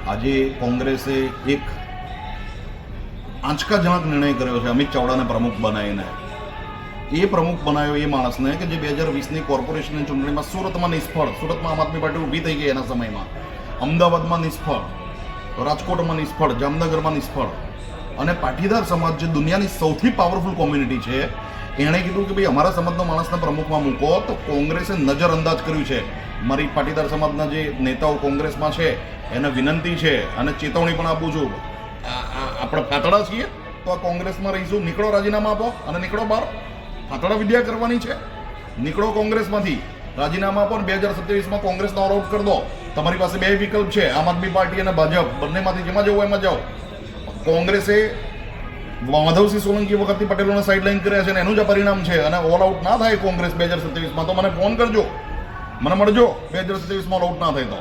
આજે કોંગ્રેસે એક આંચકાજનક નિર્ણય કર્યો છે અમિત ચાવડાને પ્રમુખ બનાવીને. એ પ્રમુખ બનાવ્યો એ માણસને કે જે 2020ની કોર્પોરેશનની ચૂંટણીમાં સુરતમાં નિષ્ફળ, સુરતમાં આમ આદમી પાર્ટી ઊભી થઈ ગઈ એના સમયમાં, અમદાવાદમાં નિષ્ફળ, રાજકોટમાં નિષ્ફળ, જામનગરમાં નિષ્ફળ, અને પાટીદાર સમાજ જે દુનિયાની સૌથી પાવરફુલ કોમ્યુનિટી છે એણે કીધું કે ભાઈ અમારા સમાજનો માણસને પ્રમુખમાં મૂકો. તો કોંગ્રેસે નજરઅંદાજ કર્યું છે. મારી પાટીદાર સમાજના જે નેતાઓ કોંગ્રેસમાં છે એને વિનંતી છે અને ચેતવણી પણ આપું છું, આપણે ફાતડા છીએ તો આ કોંગ્રેસમાં રહીશું, નીકળો, રાજીનામા આપો અને નીકળો બહાર. ફાતડા વિદ્યા કરવાની છે, નીકળો કોંગ્રેસમાંથી, રાજીનામા આપો. 2027માં કોંગ્રેસનો ઓલ આઉટ કરી દો. તમારી પાસે બે વિકલ્પ છે, આમ આદમી પાર્ટી અને ભાજપ, બંનેમાંથી જેમાં જવું એમાં જાઓ. કોંગ્રેસે માધવસિંહ સોલંકી વખતથી પટેલોને સાઇડલાઇન કર્યા છે અને એનું જ પરિણામ છે. અને ઓલ આઉટ ના થાય કોંગ્રેસ 2027માં તો મને ફોન કરજો, મને મળજો. 2027માં ઓલ આઉટ ના થાય તો